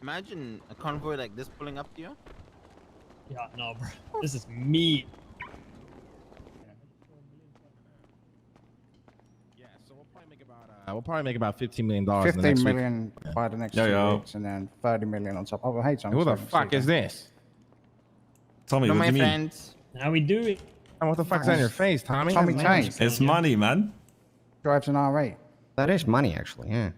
Imagine a convoy like this pulling up to you. Yeah, no, bro. This is meat. Yeah, so we'll probably make about $15 million. 15 million by the next 2 weeks, and then 30 million on top. Oh, hey, Tom. Who the fuck is this? Tommy, No, what do my you mean? friends. How we do it? Oh, what the fuck's on your face, Tommy? Tommy Tank It's money, man. drives an R8. That is money, actually. Yeah.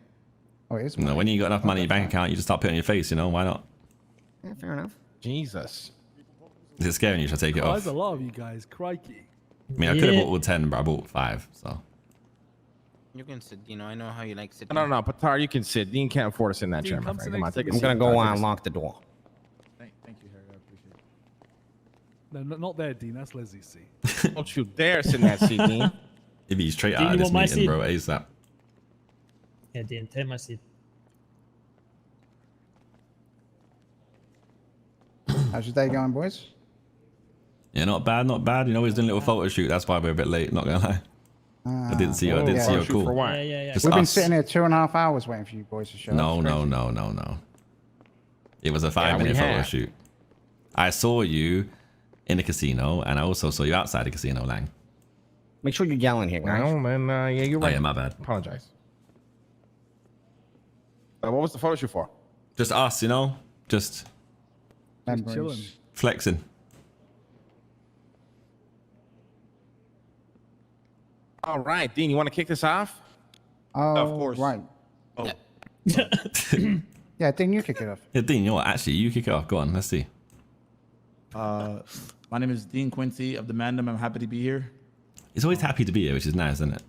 Oh, it is. No, when you got enough money in your bank account, you just start putting it on your face. You know why not? Yeah, fair enough. Jesus. Is it scaring you? Should I take it Oh, off? there's a lot of you guys. Crikey. I mean, I could have bought all 10, but I bought 5. So You can sit, you know. I know how you like sitting. No, Patar, you can sit. Dean can't afford to sit in that Dean, chair, my come friend. sit Come on, next to take a me. seat. I'm gonna go and lock the door. Thank you, Harry. I appreciate it. No, not there, Dean. That's Leslie's seat. Don't you dare sit in that seat, Dean. it'd be straight Dean, out of you this want my meeting, seat? bro. ASAP. Yeah, Dean, take my seat. How's your day going, boys? Yeah, not bad, not bad. You know, he's doing a little photo shoot. That's why we're a bit late. Not gonna lie. I didn't see you. I didn't see your Shoot call. for what? Yeah. Just We've been us. sitting here 2.5 hours waiting for you boys to show up. No. It's crazy. It was a 5-minute photo shoot. I saw you in the casino, and I also saw you outside the casino, Lang. Make sure you yell in here, guys. Well, then, yeah, you're Oh right. yeah, my bad. Apologize. What was the photo shoot for? Just us, you know, just Memories. Chilling. flexing. All right, Dean, you want to kick this off? Oh, Of course. Right. Oh, Yeah, Dean, you kick it off. Yeah, Dean, you know what? Actually, you kick it off. Go on, let's see. my name is Dean Quincy of the Mandem. I'm happy to be here. He's always happy to be here, which is nice, isn't it?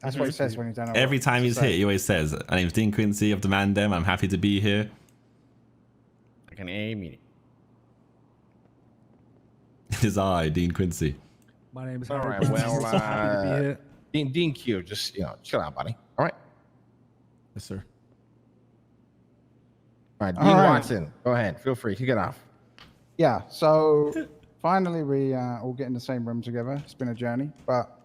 That's what he says when he's done it. Every time he's here, he always says, "My name's Dean Quincy of the Mandem. I'm happy to be here." Like an AA meeting. It is I, Dean Quincy. My name is All Harry. right, Quincy. well, So happy to be here. Dean Q, just, chill out, buddy. All right? Yes, sir. All right, Dean All right. Watson, go ahead. Feel free. Kick it off. Yeah, so finally we all get in the same room together. It's been a journey, but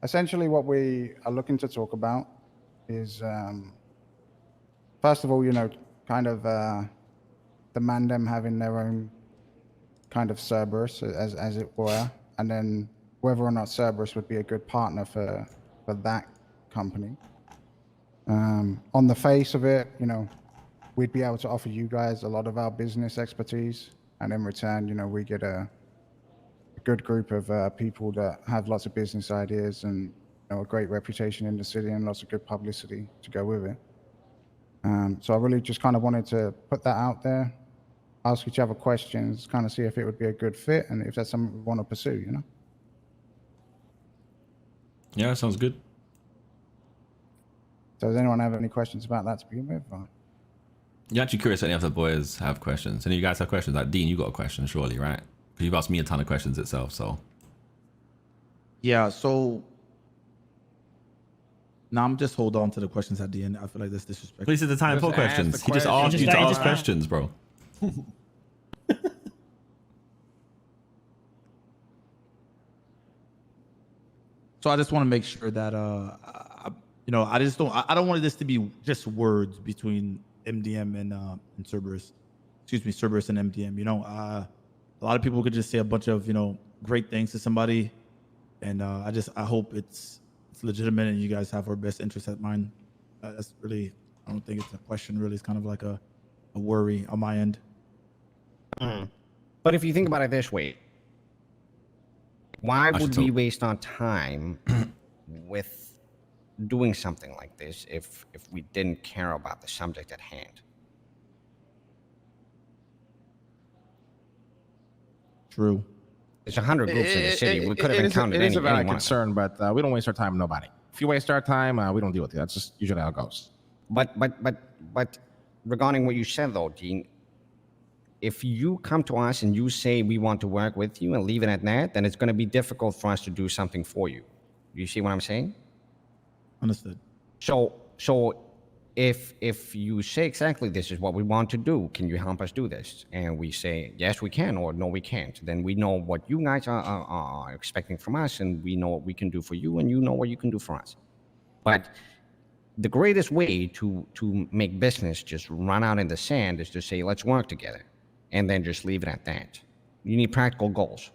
essentially what we are looking to talk about is, first of all, kind of the Mandem having their own kind of Cerberus, as it were, and then whether or not Cerberus would be a good partner for that company. On the face of it, we'd be able to offer you guys a lot of our business expertise, and in return, we get a good group of people that have lots of business ideas and a great reputation in the city and lots of good publicity to go with it. So I really just kind of wanted to put that out there, ask each other questions, kind of see if it would be a good fit and if that's something we want to pursue, Yeah, that sounds good. So does anyone have any questions about that to begin with? Or? You're actually curious if any of the boys have questions. Any of you guys have questions? Like, Dean, you got a question, surely, right? Because you've asked me a ton of questions itself, so. Yeah, so now I'm just hold on to the questions at the end. I feel like that's disrespectful. This is the time Just for ask the questions. He just question. asked you Just to ask ask it. questions, bro. So I just want to make sure that I don't want this to be just words between MDM and Cerberus. Excuse me, Cerberus and MDM. A lot of people could just say a bunch of great things to somebody, and I hope it's legitimate and you guys have our best interests at mind. That's really, I don't think it's a question. Really, it's kind of like a worry on my end. But if you think about it this way, why would we talk. waste our time with doing something like this if we didn't care about the subject at hand? True. There's 100 groups in the city. We could have It encountered is any a valid one of them. concern, but we don't waste our time with nobody. If you waste our time, we don't deal with you. That's just usually how it goes. But regarding what you said though, Dean, if you come to us and you say we want to work with you and leave it at that, then it's going to be difficult for us to do something for you. You see what I'm saying? Understood. So if you say exactly this is what we want to do, can you help us do this? And we say yes we can or no we can't. Then we know what you guys are expecting from us, and we know what we can do for you, and you know what you can do for us. But the greatest way to make business just run out in the sand is to say, let's work together, and then just leave it at that. You need practical goals.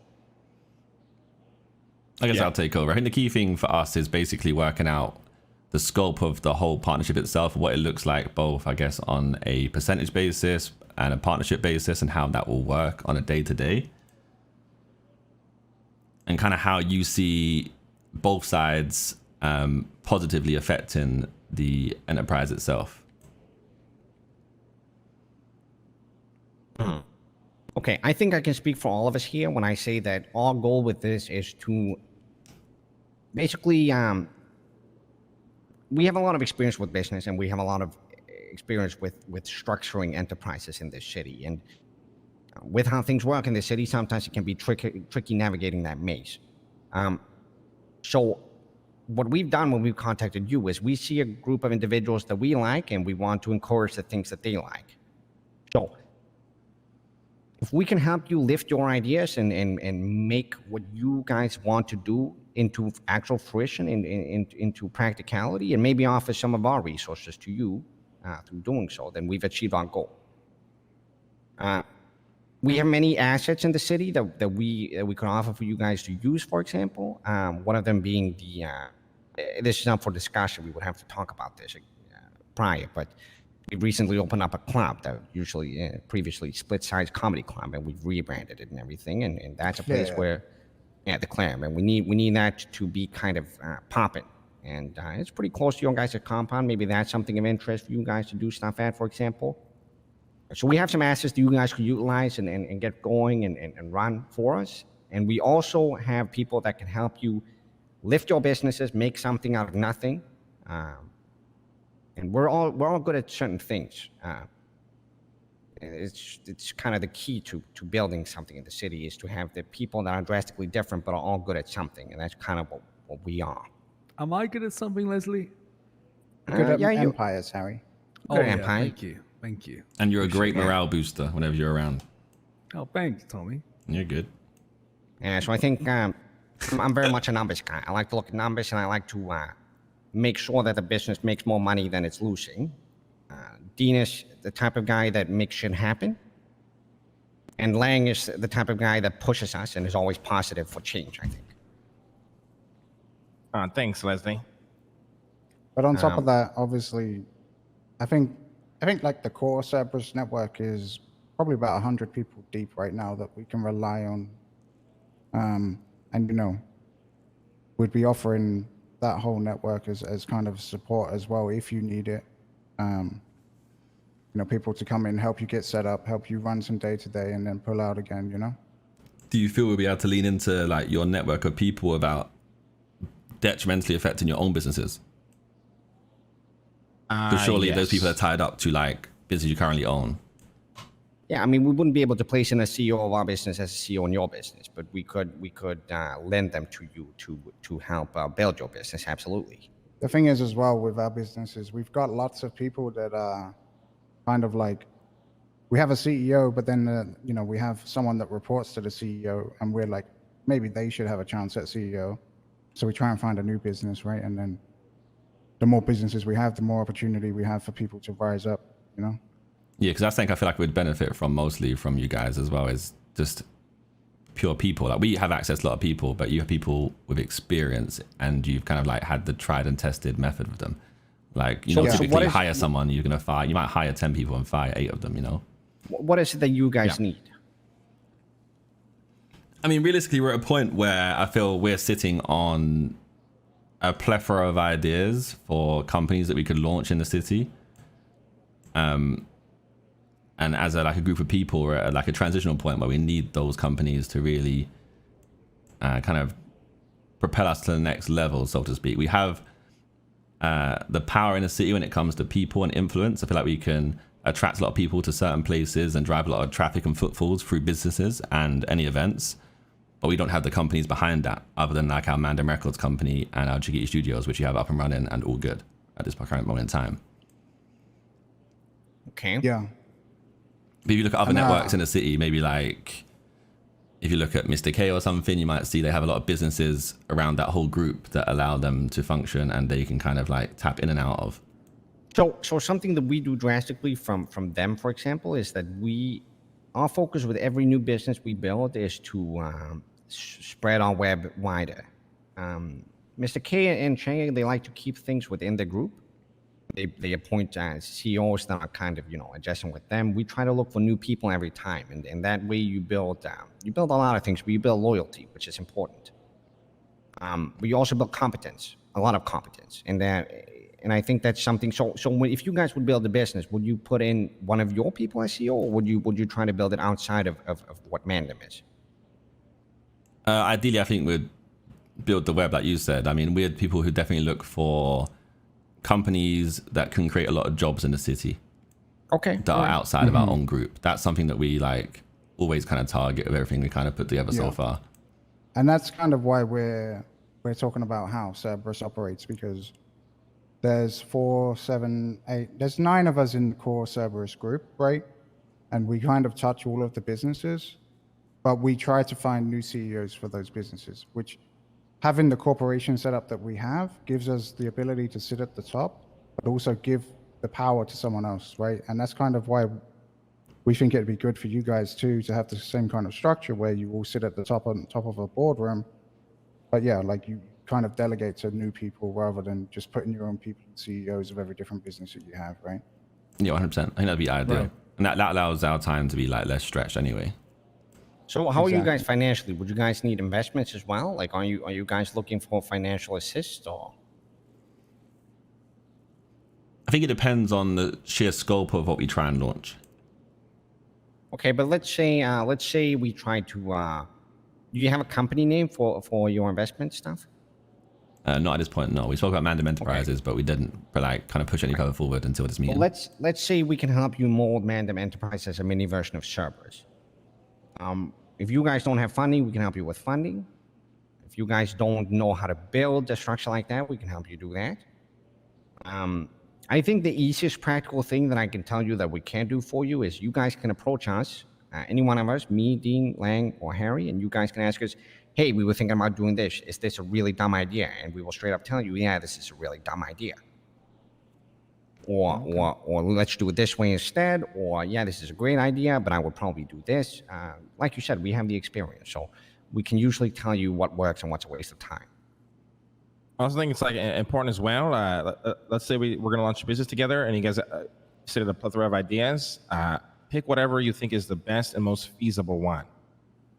I guess I'll take over. I think the key thing for us is basically working out the scope of the whole partnership itself, what it looks like, both, I guess, on a percentage basis and a partnership basis, and how that will work on a day-to-day. And kind of how you see both sides positively affecting the enterprise itself. Okay, I think I can speak for all of us here when I say that our goal with this is to basically, we have a lot of experience with business, and we have a lot of experience with structuring enterprises in this city. And with how things work in the city, sometimes it can be tricky navigating that maze. So what we've done when we've contacted you is we see a group of individuals that we like, and we want to encourage the things that they like. So if we can help you lift your ideas and make what you guys want to do into actual fruition, into practicality, and maybe offer some of our resources to you through doing so, then we've achieved our goal. We have many assets in the city that we could offer for you guys to use, for example. One of them being this is up for discussion. We would have to talk about this prior, but we recently opened up a club that usually previously split-size comedy club, and we've rebranded it and everything. And that's a place where, the Clam, and we need that to be kind of popping. And it's pretty close to your guys' compound. Maybe that's something of interest for you guys to do stuff at, for example. So we have some assets that you guys could utilize and get going and run for us. And we also have people that can help you lift your businesses, make something out of nothing. And we're all good at certain things. It's kind of the key to building something in the city is to have the people that are drastically different but are all good at something, and that's kind of what we are. Am I good at something, Leslie? Good at you empires, Harry. good at empire. Thank you. Thank you. And you're a great morale booster whenever you're around. Oh, thanks, Tommy. You're good. Yeah, so I think I'm very much a numbers guy. I like to look at numbers, and I like to make sure that the business makes more money than it's losing. Dean is the type of guy that makes shit happen. And Lang is the type of guy that pushes us and is always positive for change, I think. Thanks, Leslie. But on top of that, obviously, I think like the core Cerberus network is probably about 100 people deep right now that we can rely on. And we'd be offering that whole network as kind of support as well if you need it. People to come in, help you get set up, help you run some day-to-day, and then pull out again, Do you feel we'll be able to lean into like your network of people without detrimentally affecting your own businesses? Because surely those people are tied up to like business you currently own. Yeah, I mean, we wouldn't be able to place in a CEO of our business as a CEO in your business, but we could lend them to you to help build your business. Absolutely. The thing is as well with our businesses, we've got lots of people that are kind of like, we have a CEO, but then, we have someone that reports to the CEO, and we're like, maybe they should have a chance at CEO. So we try and find a new business, right? And then the more businesses we have, the more opportunity we have for people to rise up, Yeah, because I feel like we'd benefit from mostly from you guys as well as just pure people. Like we have access to a lot of people, but you have people with experience, and you've kind of like had the tried and tested method with them. Like, typically you hire someone, you might hire 10 people and fire 8 of them, What is it that you guys need? I mean, realistically, we're at a point where I feel we're sitting on a plethora of ideas for companies that we could launch in the city. And as a group of people, we're at like a transitional point where we need those companies to really kind of propel us to the next level, so to speak. We have the power in the city when it comes to people and influence. I feel like we can attract a lot of people to certain places and drive a lot of traffic and footfalls through businesses and any events. But we don't have the companies behind that, other than like our Mandem Records company and our Jiggy Studios, which you have up and running and all good at this current moment in time. Okay. Yeah. But if you look at other networks in the city, maybe like if you look at Mr. K or something, you might see they have a lot of businesses around that whole group that allow them to function, and they can kind of like tap in and out of. So something that we do drastically from them, for example, is that our focus with every new business we build is to spread our web wider. Mr. K and Chang, they like to keep things within the group. They appoint CEOs that are kind of, adjusting with them. We try to look for new people every time, and that way you build a lot of things. But you build loyalty, which is important. But you also build competence, a lot of competence, and I think that's something. So if you guys would build a business, would you put in one of your people as CEO, or would you try to build it outside of what Mandem is? Ideally, I think we'd build the web, like you said. I mean, we're people who definitely look for companies that can create a lot of jobs in the city. Okay. That are outside of our own group. That's something that we always kind of target with everything we kind of put together so far. And that's kind of why we're talking about how Cerberus operates, because there's 4, 7, 8, there's 9 of us in the core Cerberus group, right? And we kind of touch all of the businesses, but we try to find new CEOs for those businesses, which having the corporation setup that we have gives us the ability to sit at the top, but also give the power to someone else, right? And that's kind of why we think it'd be good for you guys too, to have the same kind of structure where you all sit at the top of a boardroom. But yeah, like you kind of delegate to new people rather than just putting your own people CEOs of every different business that you have, right? Yeah, 100%. I think that'd be ideal. Right. And that allows our time to be less stretched anyway. So how are you guys financially? Would you guys need investments as well? Like, are you guys looking for financial assist or? I think it depends on the sheer scope of what we try and launch. Okay, but let's say we try to. Do you have a company name for your investment stuff? Not at this point, no. We spoke about Mandem Enterprises, but we didn't kind of push any further forward until this meeting. Well, let's say we can help you mold Mandem Enterprise as a mini version of Cerberus. If you guys don't have funding, we can help you with funding. If you guys don't know how to build a structure like that, we can help you do that. I think the easiest practical thing that I can tell you that we can do for you is you guys can approach us, any one of us, me, Dean, Lang, or Harry, and you guys can ask us, hey, we were thinking about doing this. Is this a really dumb idea? And we will straight up tell you, yeah, this is a really dumb idea. Or let's do it this way instead. Or, yeah, this is a great idea, but I would probably do this. Like you said, we have the experience. So we can usually tell you what works and what's a waste of time. I also think it's important as well. Let's say we're going to launch a business together and you guys consider a plethora of ideas. Pick whatever you think is the best and most feasible one.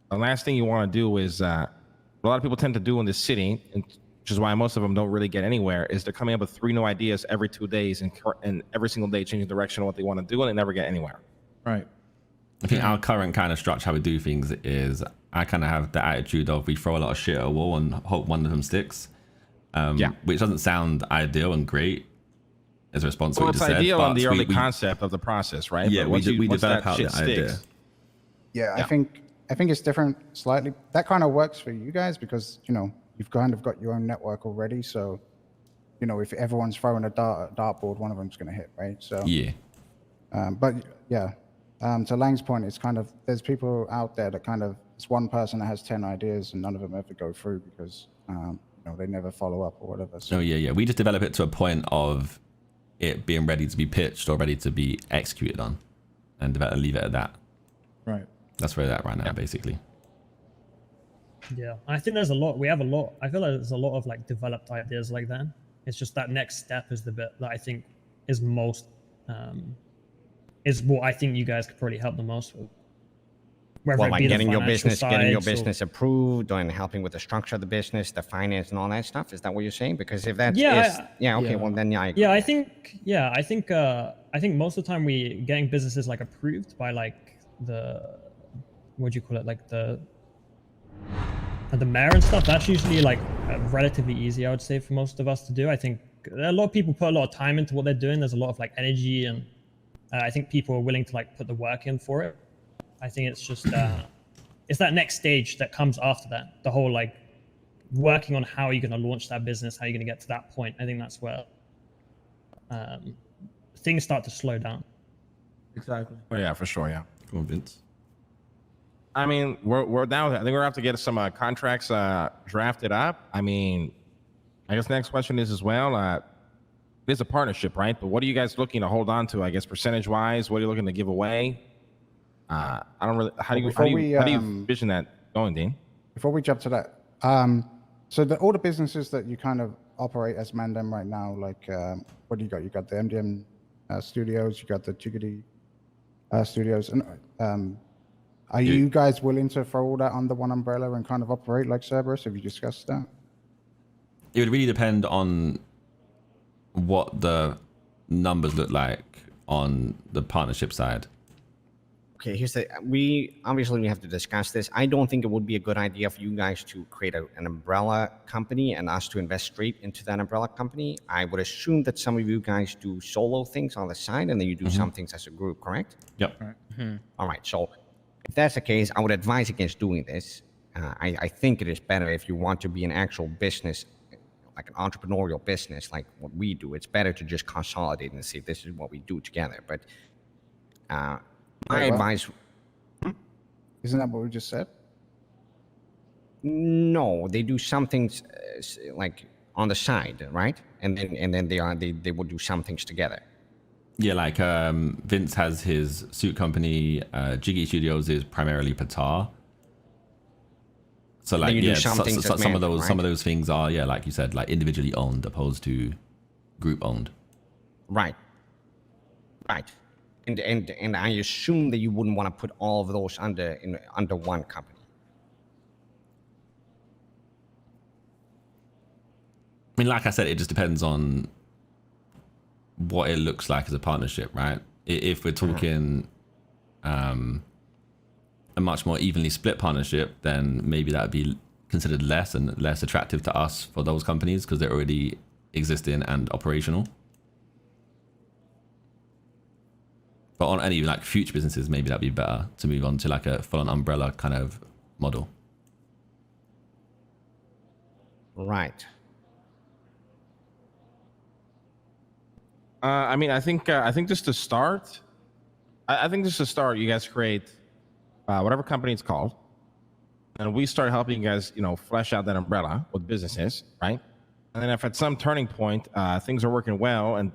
The last thing you want to do is what a lot of people tend to do in this city, which is why most of them don't really get anywhere, is they're coming up with 3 new ideas every 2 days and every single day changing the direction of what they want to do, and they never get anywhere. Right. I think our current kind of structure, how we do things, is I kind of have the attitude of we throw a lot of shit at a wall and hope one of them sticks. Which doesn't sound ideal and great as a response to what you just said. It's ideal on the early concept of the process, right? Yeah, but we once develop that out shit the idea. sticks, Yeah, I think it's different slightly. That kind of works for you guys because, you've kind of got your own network already. So, if everyone's throwing a dartboard, one of them's going to hit, right? So, yeah. But yeah, to Lang's point, it's kind of, there's people out there that kind of, it's one person that has 10 ideas and none of them ever go through because, they never follow up or whatever. So. Oh, yeah. We just develop it to a point of it being ready to be pitched or ready to be executed on and leave it at that. Right. That's where we're at right now, basically. Yeah, I think there's a lot. We have a lot. I feel like there's a lot of developed ideas like that. It's just that next step is the bit that I think is most, is what I think you guys could probably help the most with. Well, like getting your business approved and helping with the structure of the business, the finance and all that stuff. Is that what you're saying? Because if that's well then I agree. I think most of the time we getting businesses approved by the what do you call it, the mayor and stuff. That's usually relatively easy, I would say, for most of us to do. I think a lot of people put a lot of time into what they're doing. There's a lot of energy, and I think people are willing to put the work in for it. I think it's just it's that next stage that comes after that. The whole working on how you're going to launch that business, how you're going to get to that point. I think that's where things start to slow down. Exactly. Oh yeah, for sure. Yeah. Come on, Vince. I mean, we're down. I think we're gonna have to get some contracts drafted up. I mean, I guess the next question is as well. it is a partnership, right? But what are you guys looking to hold on to? I guess percentage wise, what are you looking to give away? I don't really. How do you envision that going, Dean? Before we jump to that, so all the businesses that you kind of operate as Mandem right now, like what do you got? You got the MDM studios, you got the Jiggity studios, and are you guys willing to throw all that under one umbrella and kind of operate like Cerberus? Have you discussed that? It would really depend on what the numbers look like on the partnership side. Okay, here's the, we have to discuss this. I don't think it would be a good idea for you guys to create an umbrella company and us to invest straight into that umbrella company. I would assume that some of you guys do solo things on the side and then you do some things as a group, correct? Yep. All right, so if that's the case, I would advise against doing this. I think it is better if you want to be an actual business, like an entrepreneurial business, like what we do. It's better to just consolidate and see this is what we do together. But my advice... Isn't that what we just said? No, they do some things like on the side, right? And then they would do some things together. Yeah, like Vince has his suit company. Jiggy Studios is primarily Patar. So like yeah, some of those things are like you said, like individually owned opposed to group owned. Right. And I assume that you wouldn't want to put all of those under one company. I mean, like I said, it just depends on what it looks like as a partnership, right? If we're talking a much more evenly split partnership, then maybe that would be considered less and less attractive to us for those companies because they're already existing and operational. But on any like future businesses, maybe that'd be better to move on to like a full-on umbrella kind of model. Right. I mean, I think just to start, you guys create whatever company it's called, and we start helping you guys, flesh out that umbrella with businesses, right? And then if at some turning point things are working well and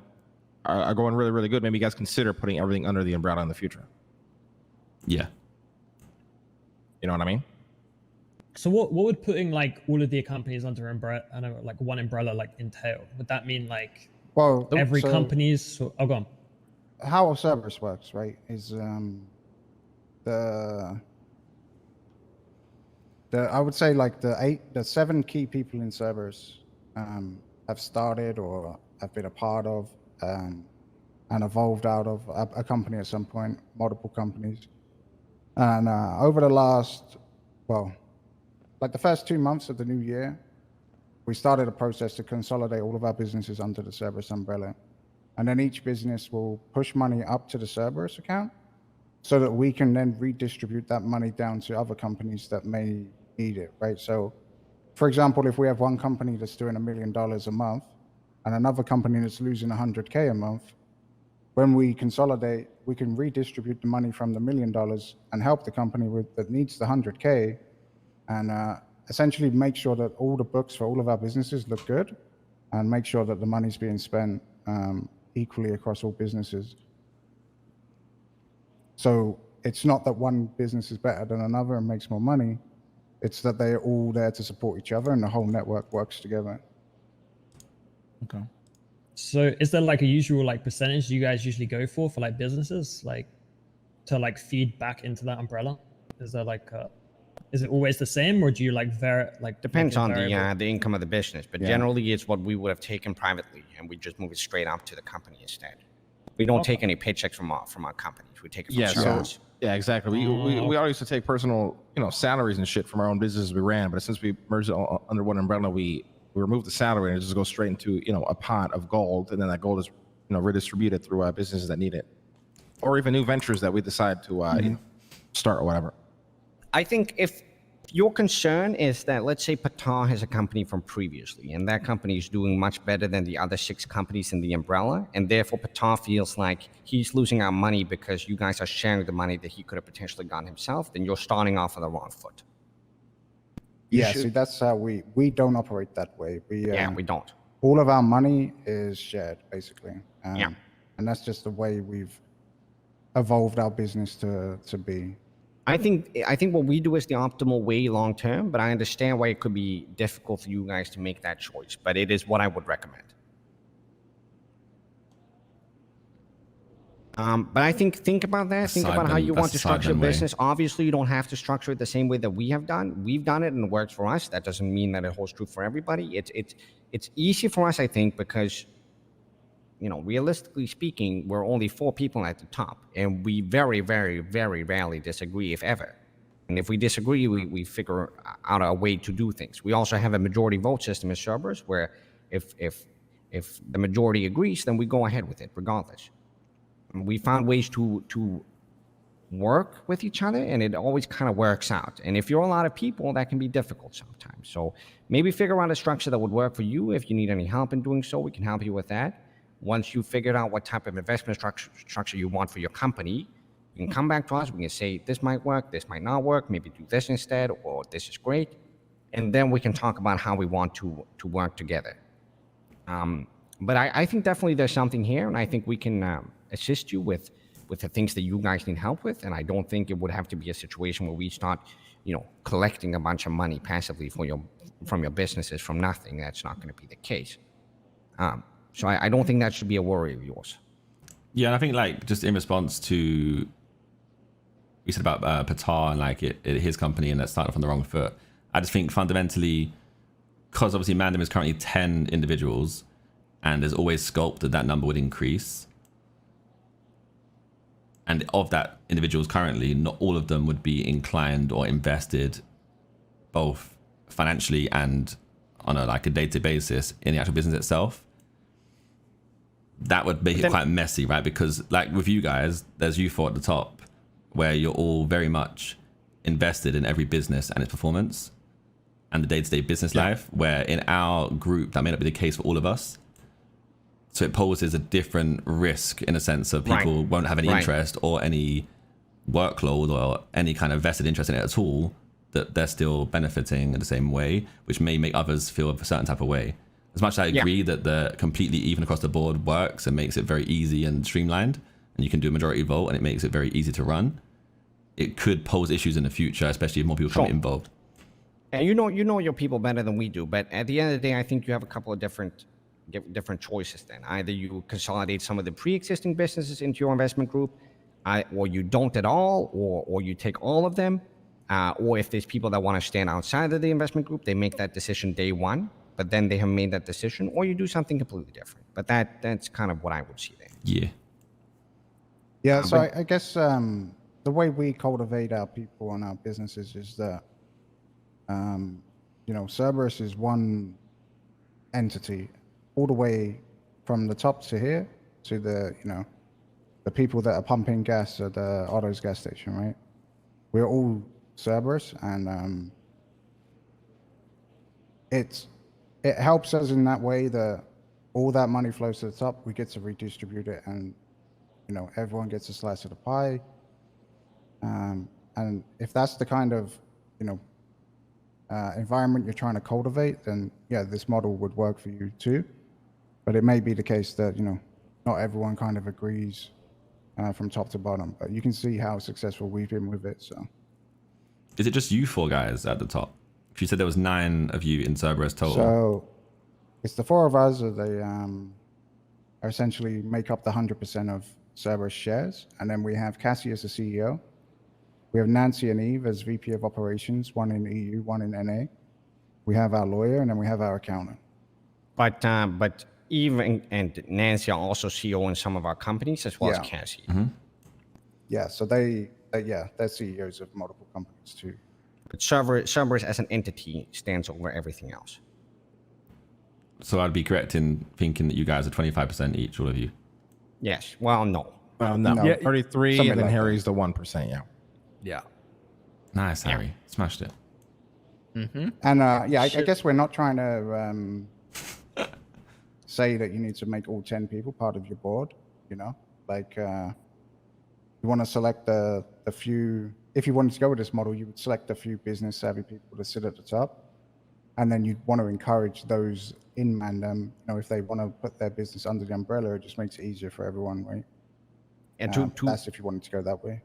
are going really, really good, maybe you guys consider putting everything under the umbrella in the future. Yeah. You know what I mean? So what would putting like all of the companies under umbrella, like one umbrella, like entail? Would that mean like every company's? Go on. How Cerberus works, right? Is I would say like the 7 key people in Cerberus have started or have been a part of and evolved out of a company at some point, multiple companies. And over the last, like the first 2 months of the new year, we started a process to consolidate all of our businesses under the Cerberus umbrella. And then each business will push money up to the Cerberus account so that we can then redistribute that money down to other companies that may need it, right? So, for example, if we have one company that's doing $1 million a month and another company that's losing 100K a month, when we consolidate, we can redistribute the money from the $1 million and help the company that needs the 100K and essentially make sure that all the books for all of our businesses look good and make sure that the money's being spent equally across all businesses. So it's not that one business is better than another and makes more money. It's that they're all there to support each other and the whole network works together. Okay. So is there like a usual like percentage you guys usually go for like businesses, like to like feed back into that umbrella? Is there like is it always the same, or do you like depends on the income of the business, but generally it's what we would have taken privately and we just move it straight up to the company instead. We don't take any paychecks from our companies. We take it from ourselves. Yeah, exactly. We all used to take personal, salaries and shit from our own businesses we ran, but since we merged it under one umbrella, we remove the salary and it just goes straight into a pot of gold, and then that gold is redistributed through businesses that need it, or even new ventures that we decide to start or whatever. I think if your concern is that, let's say Patar has a company from previously and that company is doing much better than the other 6 companies in the umbrella, and therefore Patar feels like he's losing out money because you guys are sharing the money that he could have potentially gotten himself, then you're starting off on the wrong foot. See, that's how we don't operate that way. We don't. all of our money is shared, basically. Yeah. And that's just the way we've evolved our business to be. I think what we do is the optimal way long term, but I understand why it could be difficult for you guys to make that choice. But it is what I would recommend. But I think about that. Think about how you want to structure your business. Obviously, you don't have to structure it the same way that we have done. We've done it and it works for us. That doesn't mean that it holds true for everybody. It's easy for us, I think, because, you know, realistically speaking, we're only 4 people at the top, and we very, very, very rarely disagree, if ever. And if we disagree, we figure out a way to do things. We also have a majority vote system in Cerberus, where if the majority agrees, then we go ahead with it regardless. We found ways to work with each other, and it always kind of works out. And if you're a lot of people, that can be difficult sometimes. So maybe figure out a structure that would work for you. If you need any help in doing so, we can help you with that. Once you've figured out what type of investment structure you want for your company, you can come back to us. We can say, this might work, this might not work, maybe do this instead, or this is great. And then we can talk about how we want to work together. But I think definitely there's something here, and I think we can assist you with the things that you guys need help with. And I don't think it would have to be a situation where we start, you know, collecting a bunch of money passively from your businesses from nothing. That's not going to be the case. So I don't think that should be a worry of yours. Yeah, and I think, like, just in response to we said about Patar and like his company and that's starting from the wrong foot, I just think fundamentally, because obviously Mandem is currently 10 individuals, and there's always scope that number would increase. And of that individuals currently, not all of them would be inclined or invested both financially and on a day-to-day basis in the actual business itself. That would make it quite messy, right? Because like with you guys, there's you 4 at the top, where you're all very much invested in every business and its performance and the day-to-day business life, where in our group, that may not be the case for all of us. So it poses a different risk in a sense of people won't have any interest or any workload or any kind of vested interest in it at all, that they're still benefiting in the same way, which may make others feel a certain type of way. As much as I agree that the completely even across the board works and makes it very easy and streamlined, and you can do a majority vote and it makes it very easy to run, it could pose issues in the future, especially if more people come involved. And you know your people better than we do, but at the end of the day, I think you have a couple of different choices then. Either you consolidate some of the pre-existing businesses into your investment group, or you don't at all, or you take all of them, or if there's people that want to stand outside of the investment group, they make that decision day one, but then they have made that decision, or you do something completely different. But that's kind of what I would see there. Yeah. Yeah, so I guess the way we cultivate our people and our businesses is that, you know, Cerberus is one entity all the way from the top to here to the, you know, the people that are pumping gas at the Otto's gas station, right? We're all Cerberus, and it helps us in that way that all that money flows to the top. We get to redistribute it, and, you know, everyone gets a slice of the pie. And if that's the kind of, you know, environment you're trying to cultivate, then yeah, this model would work for you too. But it may be the case that, you know, not everyone kind of agrees from top to bottom. But you can see how successful we've been with it. So, is it just you 4 guys at the top? If you said there was 9 of you in Cerberus total. So it's the 4 of us that they are essentially make up the 100% of Cerberus shares, and then we have Cassie as the CEO. We have Nancy and Eve as VP of Operations, one in EU, one in NA. We have our lawyer, and then we have our accountant. But Eve and Nancy are also CEO in some of our companies, as well as Cassie. Mm-hmm. Yeah, so they're CEOs of multiple companies too. But Cerberus as an entity stands over everything else. So I'd be correct in thinking that you guys are 25% each, all of you? Yes. Well, no. No. Yeah, 33, and then like Harry's the 1%, yeah. Yeah. Nice, Harry. Smashed it. Mm-hmm. And I guess we're not trying to say that you need to make all 10 people part of your board, you know? Like, you want to select the few, if you wanted to go with this model, you would select a few business savvy people to sit at the top. and then you'd want to encourage those in Mandem, if they want to put their business under the umbrella, it just makes it easier for everyone, right? And That's if you wanted to go that way.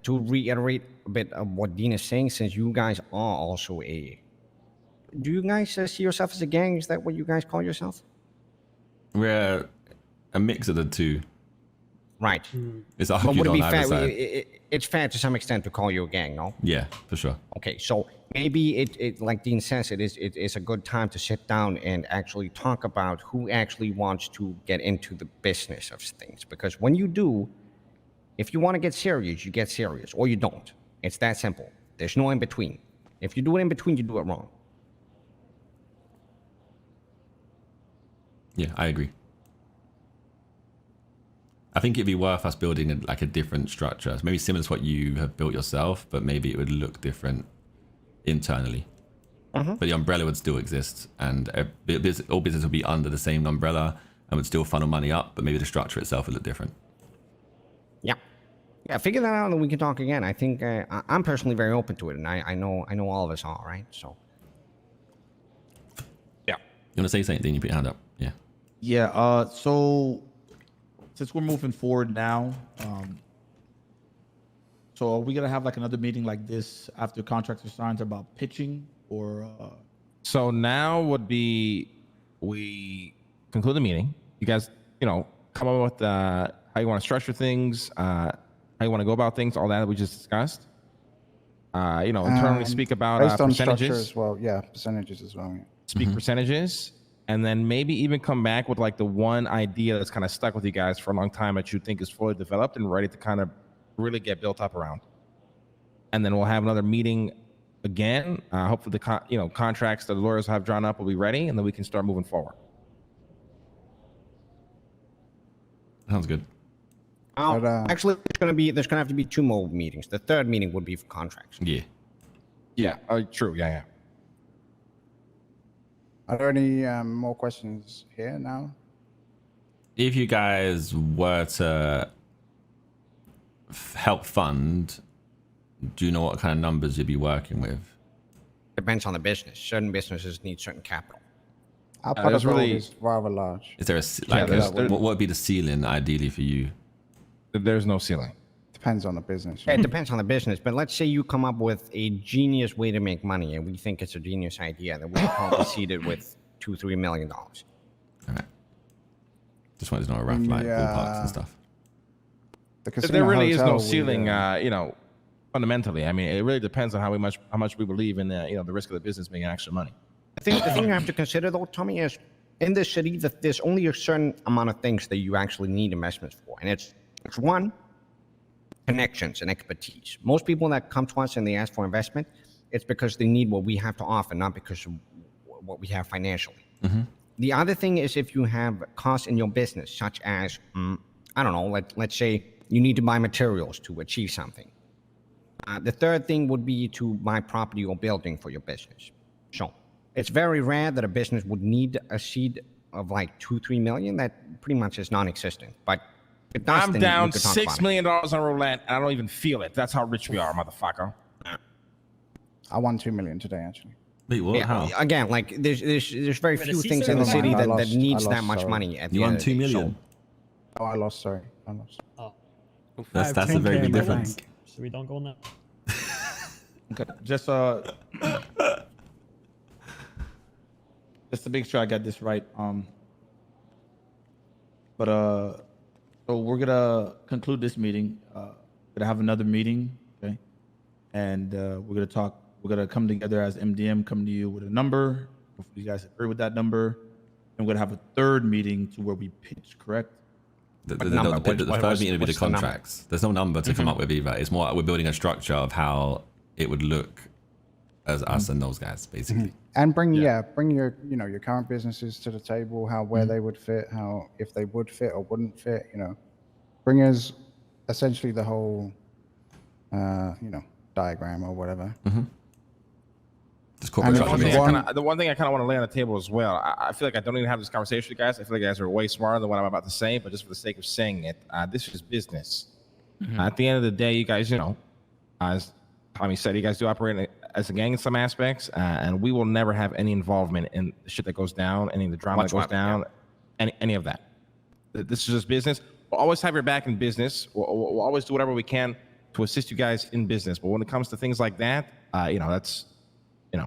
to reiterate a bit of what Dean is saying, since you guys are also do you guys see yourself as a gang? Is that what you guys call yourself? We're a mix of the two. Right. It's But argued would it on be either fair? side. It's fair to some extent to call you a gang, no? Yeah, for sure. Okay, so maybe it like Dean says, it is a good time to sit down and actually talk about who actually wants to get into the business of things. Because when you do, if you want to get serious, you get serious, or you don't. It's that simple. There's no in between. If you do it in between, you do it wrong. Yeah, I agree. I think it'd be worth us building a different structure. Maybe similar to what you have built yourself, but maybe it would look different internally. But the umbrella would still exist, and all business would be under the same umbrella and would still funnel money up, but maybe the structure itself would look different. Yeah, figure that out and we can talk again. I think I'm personally very open to it, and I know all of us are, right? So. Yeah. You want to say something, Dean? You put your hand up. Yeah. Yeah. So since we're moving forward now, so are we gonna have like another meeting like this after contracts are signed about pitching, or? So now would be we conclude the meeting. You guys, come up with how you want to structure things, how you want to go about things, all that we just discussed. Internally speak about based on percentages. structure as well. Yeah, percentages as well. Yeah. Speak percentages, and then maybe even come back with like the one idea that's kind of stuck with you guys for a long time that you think is fully developed and ready to kind of really get built up around. And then we'll have another meeting again. Hopefully the contracts that the lawyers have drawn up will be ready, and then we can start moving forward. Sounds good. Actually, there's gonna have to be 2 more meetings. The third meeting would be for contracts. Yeah. Yeah. True. Yeah. Are there any more questions here now? If you guys were to help fund, do you know what kind of numbers you'd be working with? Depends on the business. Certain businesses need certain capital. Our pot of gold really- is rather large. Is there what would be the ceiling ideally for you? There's no ceiling. Depends on the business. It depends on the business, but let's say you come up with a genius way to make money, and we think it's a genius idea, then we can probably seed it with $2-3 million. All right. Just wanted to know a rough ballparks and stuff. The casino There really is hotel, no ceiling, fundamentally. I mean, it really depends on how much we believe in the risk of the business making extra money. The thing you have to consider, though, Tommy, is in this city, that there's only a certain amount of things that you actually need investments for, and it's one, connections and expertise. Most people that come to us and they ask for investment, it's because they need what we have to offer, not because of what we have financially. The other thing is if you have costs in your business, such as, I don't know, let's say you need to buy materials to achieve something. The third thing would be to buy property or building for your business. So it's very rare that a business would need a seed of like $2-3 million. That pretty much is non-existent. But if it does, I'm then down we could talk $6 about million on roulette, and I don't even feel it. That's how rich we are, motherfucker. I won $2 million today, actually. Wait, what? Yeah, How? again, like there's very Wait, few the things CISO in the won. city I that lost- needs I that lost, much sorry. money at the You end won of the $2 day. So, million. Oh, I lost. Sorry, I lost. That's a very big difference. So we don't go on that. Okay. Just to make sure I got this right. So we're gonna conclude this meeting. Gonna have another meeting, okay? And we're gonna come together as MDM, come to you with a number. Hopefully you guys agree with that number. And we're gonna have a third meeting to where we pitch, correct? The number? third meeting would be What's the the number? contracts. There's no number to come up with either. It's more we're building a structure of how it would look as us and those guys, basically. And bring your your current businesses to the table, where they would fit, if they would fit or wouldn't fit, bring us essentially the whole diagram or whatever. Just corporate And structure. The one thing I kind of want to lay on the table as well. I feel like I don't even have this conversation with you guys. I feel like you guys are way smarter than what I'm about to say, but just for the sake of saying it, this is business. At the end of the day, you guys, as Tommy said, you guys do operate as a gang in some aspects, and we will never have any involvement in the shit that goes down, any of the drama that goes down, any of that. This is just business. We'll always have your back in business. We'll always do whatever we can to assist you guys in business. But when it comes to things like that, that's, at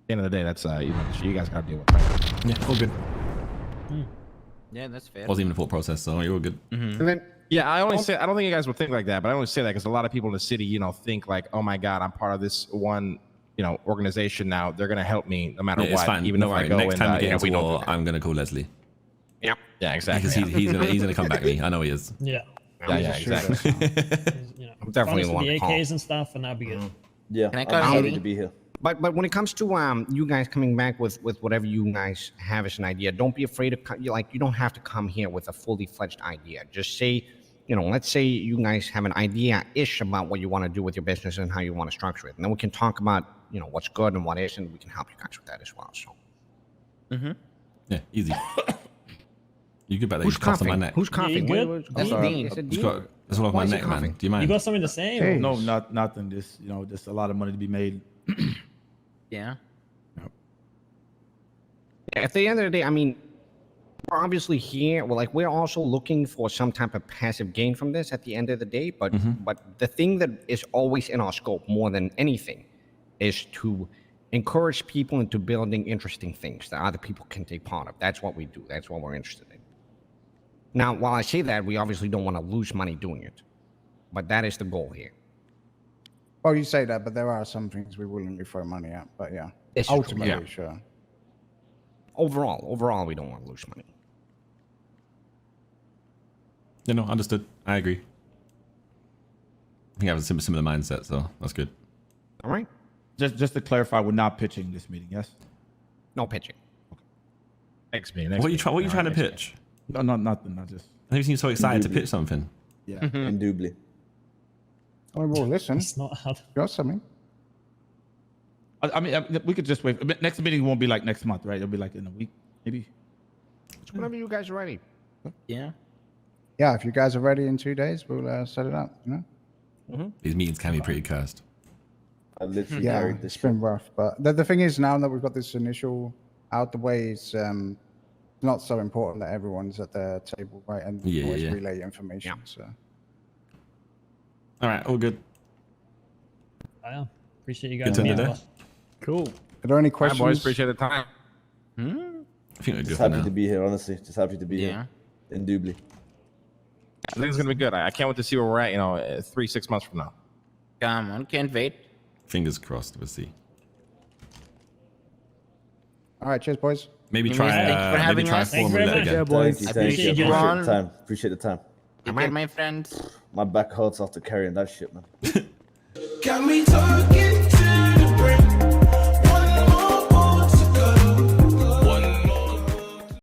the end of the day, that's you guys got to deal with. Right? Yeah, all good. Yeah, that's fair. Wasn't even a thought process, so you're all good. And then Yeah, I don't think you guys would think like that, but I only say that because a lot of people in the city, think like, oh my God, I'm part of this one, organization now. They're gonna help me no matter Yeah, it's what, fine. even Don't if I worry. go Next and time we get into we don't war, do that. I'm gonna call Leslie Yeah, exactly. because he's gonna come back me. I know he is. Yeah. Yeah, exactly. I'm definitely the one the to call. AKs and stuff, and that'll be good. Yeah, Can I I'm call happy Eddie? to be here. But when it comes to you guys coming back with whatever you guys have as an idea, don't be afraid to you don't have to come here with a fully fledged idea. Just say, let's say you guys have an idea-ish about what you want to do with your business and how you want to structure it, and then we can talk about what's good and what isn't. We can help you guys with that as well. So Yeah, easy. You good about that? who's You crossed on my coughing? neck. Who's coughing? good? That's Dean. Dean. Is it It's Dean? got it's all off Why my is he neck, man. coughing? Do you mind? You got something to say? Hey. No, nothing. Just just a lot of money to be made. Yeah. At the end of the day, I mean, we're obviously here. We're also looking for some type of passive gain from this at the end of the day. But the thing that is always in our scope more than anything is to encourage people into building interesting things that other people can take part of. That's what we do. That's what we're interested in. Now, while I say that, we obviously don't want to lose money doing it, but that is the goal here. Well, you say that, but there are some things we willingly throw money at. But yeah, This is true, ultimately, yeah. sure. Overall, we don't want to lose money. Understood. I agree. I think I have a similar mindset, so that's good. All right? Just to clarify, we're not pitching this meeting. Yes. No pitching. Next meeting. What are you trying to pitch? No, nothing. Not just. I think you seem so excited to Indeed. pitch something. Yeah. Indubitably. I mean, well, listen, It's not hard. you got something. I mean, we could just wait. Next meeting won't be like next month, right? It'll be like in a week, maybe. Whenever you guys are ready. Yeah. Yeah, if you guys are ready in 2 days, we'll set it up. These meetings can be pretty cursed. I literally Yeah, carried this. it's been rough, but the thing is now that we've got this initial out the way, it's not so important that everyone's at the table, right? And Yeah, always yeah. relay information. Yeah. So All right, all good. Yeah. Appreciate you Good guys to being know. with us. Cool. are there any Hi, questions? boys. Appreciate the time. I think we're good Just for happy now. to be here, honestly. Just happy to be Yeah. here. Indubitably. I think it's gonna be good. I can't wait to see where we're at. 3-6 months from now. Come on, can't wait. Fingers crossed. We'll see. All right, cheers, boys. Maybe Thank try. you for Maybe having try us. Thank you form very roulette much. again. Yeah, boys. Thank you. appreciate Appreciate you the on. time. Appreciate the time. Take care, my friends. My back hurts after carrying that shit, man. Got me talking.